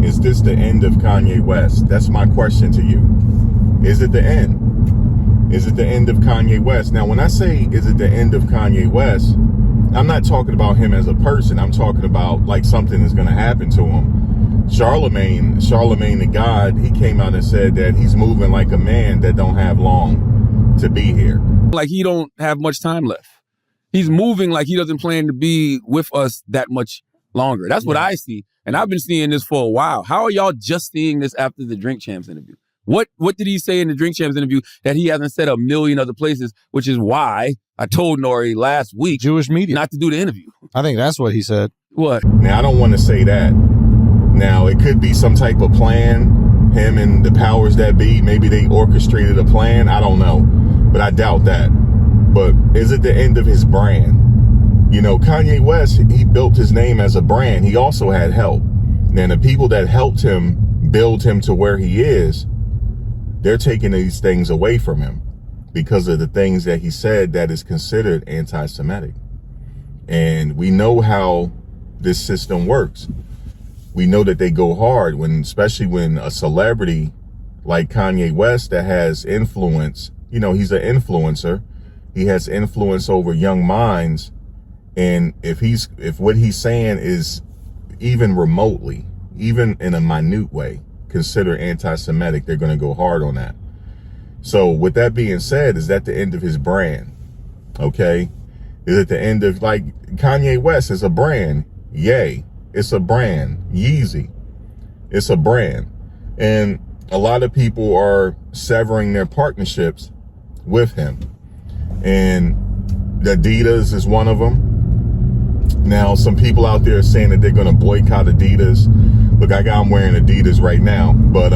is this the end of Kanye West? That's my question to you. Is it the end? Is it the end of Kanye West? Now, when I say, is it the end of Kanye West, I'm not talking about him as a person. I'm talking about like something is going to happen to him. Charlemagne the God, he came out and said that he's moving like a man that don't have long to be here. Like he don't have much time left. He's moving like he doesn't plan to be with us that much longer. That's what I see. And I've been seeing this for a while. How are y'all just seeing this after the Drink Champs interview? What did he say in the Drink Champs interview that he hasn't said a million other places, which is why I told Nori last week Jewish media not to do the interview. I think that's what he said. What? Now, I don't want to say that. Now, it could be some type of plan, him and the powers that be. Maybe they orchestrated a plan. I don't know. But I doubt that. But is it the end of his brand? You know, Kanye West, he built his name as a brand. He also had help. And the people that helped him build him to where he is, they're taking these things away from him because of the things that he said that is considered anti-Semitic. And we know how this system works. We know that they go hard especially when a celebrity like Kanye West that has influence, you know, he's an influencer. He has influence over young minds. And if what he's saying is even remotely, even in a minute way, consider anti-Semitic, they're going to go hard on that. So with that being said, is that the end of his brand? Okay. Is it the end of, like, Kanye West is a brand? Yay. It's a brand. Yeezy. It's a brand. And a lot of people are severing their partnerships with him. And Adidas is one of them. Now, some people out there are saying that they're going to boycott Adidas. Look, I'm wearing Adidas right now, but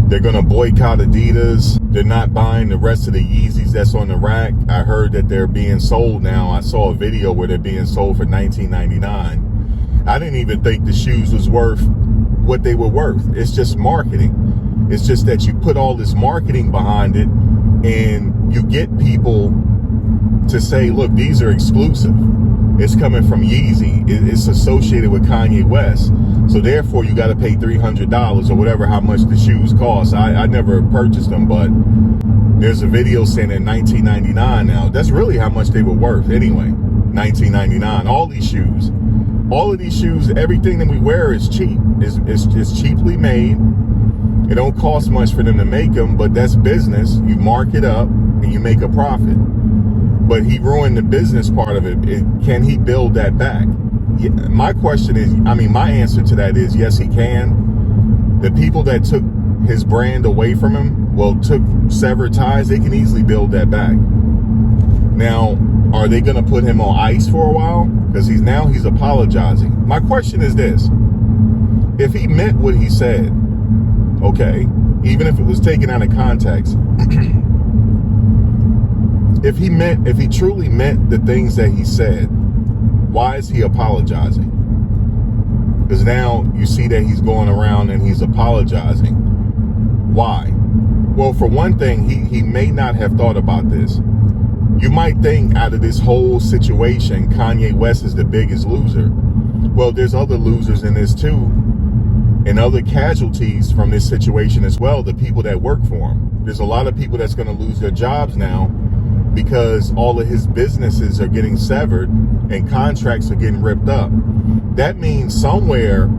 they're going to boycott Adidas. They're not buying the rest of the Yeezys that's on the rack. I heard that they're being sold now. I saw a video where they're being sold for $19.99. I didn't even think the shoes was worth what they were worth. It's just marketing. It's just that you put all this marketing behind it and you get people to say, look, these are exclusive. It's coming from Yeezy. It's associated with Kanye West. So therefore, you got to pay $300 or whatever, how much the shoes cost. I never purchased them, but there's a video saying that $19.99 now. That's really how much they were worth anyway. $19.99. All of these shoes, everything that we wear is cheap. It's cheaply made. It don't cost much for them to make them, but that's business. You mark it up and you make a profit. But he ruined the business part of it. Can he build that back? Yeah, my question is, my answer to that is yes, he can. The people that took his brand away from him, took severed ties, they can easily build that back. Now, are they going to put him on ice for a while? Because he's apologizing. My question is this. If he meant what he said, okay, even if it was taken out of context, if he truly meant the things that he said, why is he apologizing? Because now you see that he's going around and he's apologizing. Why? Well, for one thing, he may not have thought about this. You might think out of this whole situation, Kanye West is the biggest loser. Well, there's other losers in this too, and other casualties from this situation as well, the people that work for him. There's a lot of people that's going to lose their jobs now because all of his businesses are getting severed and contracts are getting ripped up. That means somewhere,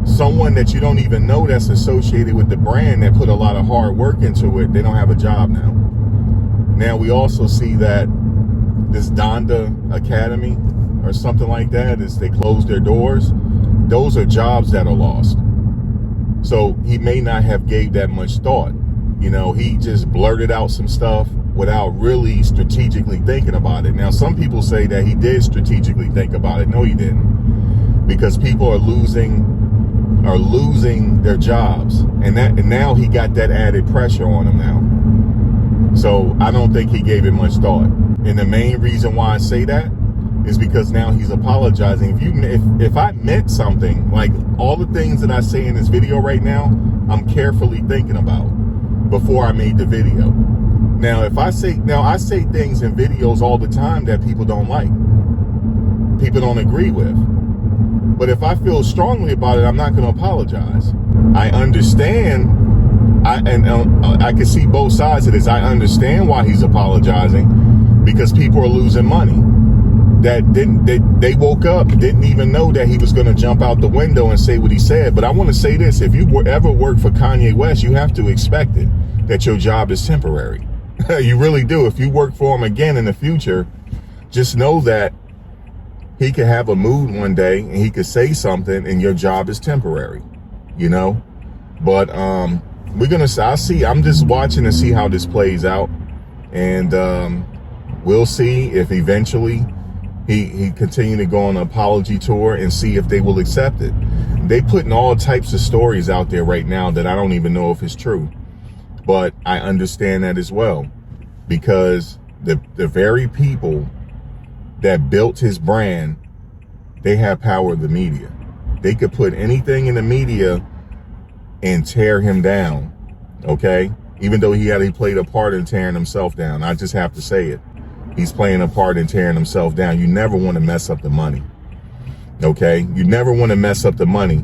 someone that you don't even know that's associated with the brand that put a lot of hard work into it, they don't have a job now. Now we also see that this Donda Academy or something like that, is they closed their doors. Those are jobs that are lost. So he may not have gave that much thought. You know, he just blurted out some stuff without really strategically thinking about it. Now, some people say that he did strategically think about it. No, he didn't. Because people are losing their jobs. And now he got that added pressure on him now. So I don't think he gave it much thought. And the main reason why I say that is because now he's apologizing. If I meant something, like all the things that I say in this video right now, I'm carefully thinking about before I made the video. Now, I say things in videos all the time that people don't like, people don't agree with. But if I feel strongly about it, I'm not going to apologize. I understand. I can see both sides of this. I understand why he's apologizing, because people are losing money. They woke up, didn't even know that he was going to jump out the window and say what he said. But I want to say this: if you ever work for Kanye West, you have to expect it, that your job is temporary. You really do. If you work for him again in the future, just know that he could have a mood one day and he could say something and your job is temporary, you know? But I'll see. I'm just watching to see how this plays out. And we'll see if eventually he continue to go on an apology tour and see if they will accept it. They putting all types of stories out there right now that I don't even know if it's true. But I understand that as well, because the very people that built his brand, they have power of the media. They could put anything in the media and tear him down, okay? Even though he played a part in tearing himself down. I just have to say it. He's playing a part in tearing himself down. You never want to mess up the money, okay? You never want to mess up the money.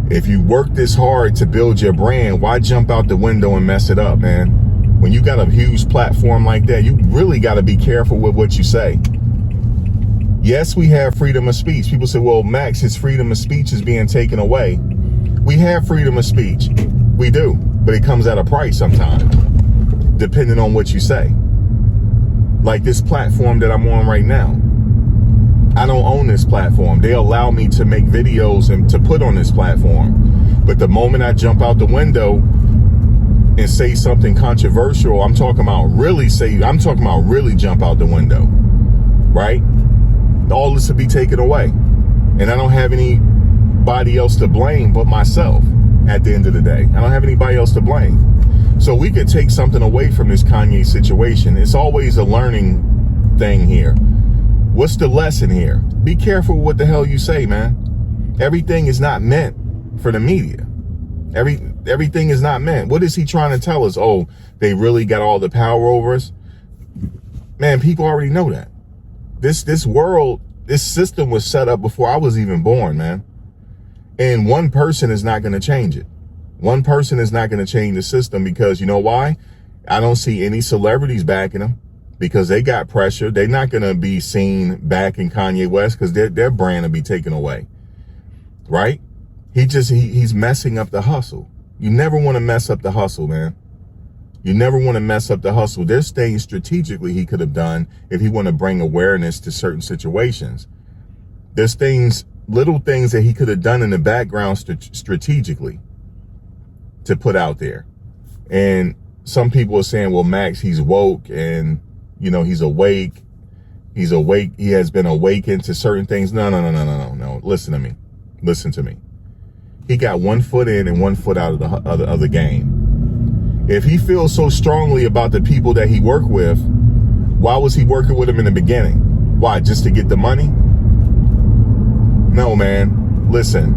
If you work this hard to build your brand, why jump out the window and mess it up, man? When you got a huge platform like that, you really got to be careful with what you say. Yes, we have freedom of speech. People say, well, Max, his freedom of speech is being taken away. We have freedom of speech. We do. But it comes at a price sometimes, depending on what you say. Like this platform that I'm on right now. I don't own this platform. They allow me to make videos and to put on this platform. But the moment I jump out the window and say something controversial, I'm talking about really jump out the window, right? All this will be taken away. And I don't have anybody else to blame but myself at the end of the day. I don't have anybody else to blame. So we could take something away from this Kanye situation. It's always a learning thing here. What's the lesson here? Be careful what the hell you say, man. Everything is not meant for the media. Everything is not meant. What is he trying to tell us? Oh, they really got all the power over us? Man, people already know that. This system was set up before I was even born, man. And one person is not going to change it. One person is not going to change the system, because you know why? I don't see any celebrities backing them, because they got pressure. They're not going to be seen back in Kanye West, because their brand will be taken away, right? He's messing up the hustle. You never want to mess up the hustle, man. You never want to mess up the hustle. There's things strategically he could have done if he want to bring awareness to certain situations. There's little things that he could have done in the background strategically to put out there. And some people are saying, well, Max, he's woke and, you know, he's awake. He's awake. He has been awakened to certain things. No. Listen to me. Listen to me. He got 1 foot in and 1 foot out of the game. If he feels so strongly about the people that he worked with, why was he working with them in the beginning? Why, just to get the money? No, man. Listen.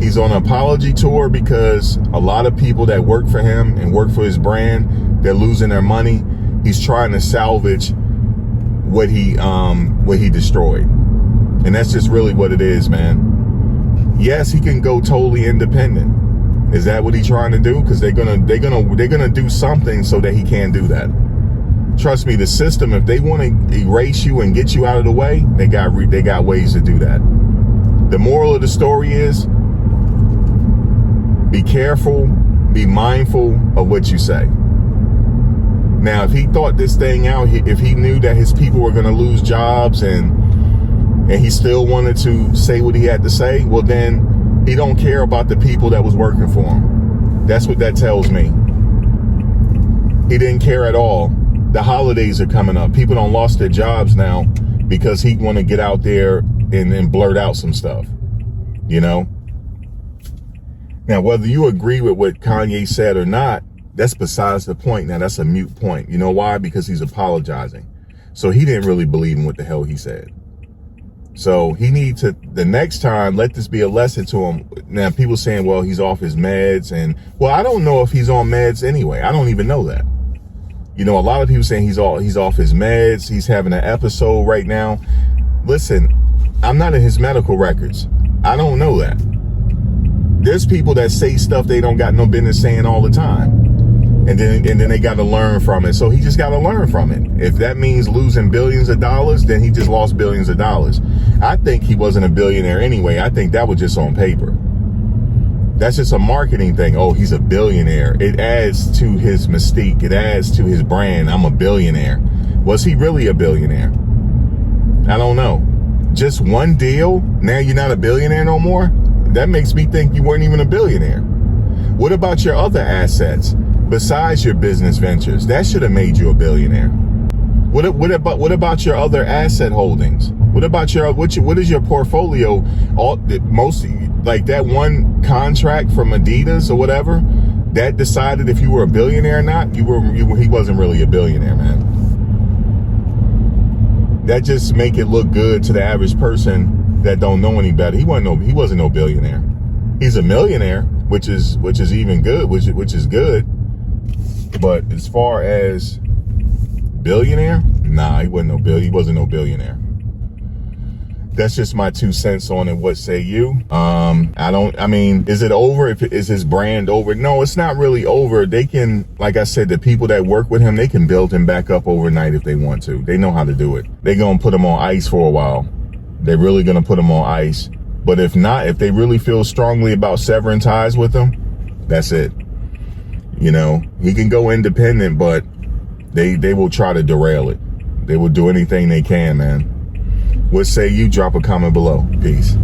He's on an apology tour because a lot of people that work for him and work for his brand, they're losing their money. He's trying to salvage what he destroyed. And that's just really what it is, man. Yes, he can go totally independent. Is that what he's trying to do? Because they're gonna do something so that he can't do that. Trust me, the system, if they want to erase you and get you out of the way, they got ways to do that. The moral of the story is, be careful, be mindful of what you say. Now, if he thought this thing out, if he knew that his people were going to lose jobs and he still wanted to say what he had to say, well, then he don't care about the people that was working for him. That's what that tells me. He didn't care at all. The holidays are coming up. People don't lost their jobs now because he want to get out there and blurt out some stuff, you know? Now, whether you agree with what Kanye said or not, that's besides the point. Now, that's a moot point. You know why? Because he's apologizing. So he didn't really believe in what the hell he said. So he needs to, the next time, let this be a lesson to him. Now, people saying, well, he's off his meds. And, well, I don't know if he's on meds anyway. I don't even know that. You know, a lot of people saying he's off his meds. He's having an episode right now. Listen, I'm not in his medical records. I don't know that. There's people that say stuff they don't got no business saying all the time. And then they got to learn from it. So he just got to learn from it. If that means losing billions of dollars, then he just lost billions of dollars. I think he wasn't a billionaire anyway. I think that was just on paper. That's just a marketing thing. Oh, he's a billionaire. It adds to his mystique. It adds to his brand. I'm a billionaire. Was he really a billionaire? I don't know. Just one deal, now you're not a billionaire no more? That makes me think you weren't even a billionaire. What about your other assets besides your business ventures? That should have made you a billionaire. What about your other asset holdings? What about what is your portfolio? Like that one contract from Adidas or whatever that decided if you were a billionaire or not. He wasn't really a billionaire, man. That just make it look good to the average person that don't know any better. He wasn't no billionaire. He's a millionaire, which is even good, which is good. But as far as billionaire, nah, he wasn't no billionaire. That's just my 2 cents on it. What say you? Is it over? Is his brand over? No, it's not really over. They can, like I said, the people that work with him, they can build him back up overnight if they want to. They know how to do it. They're going to put him on ice for a while. They're really going to put him on ice. But if not, if they really feel strongly about severing ties with him, that's it. You know, he can go independent, but they will try to derail it. They will do anything they can, man. What say you? Drop a comment below. Peace.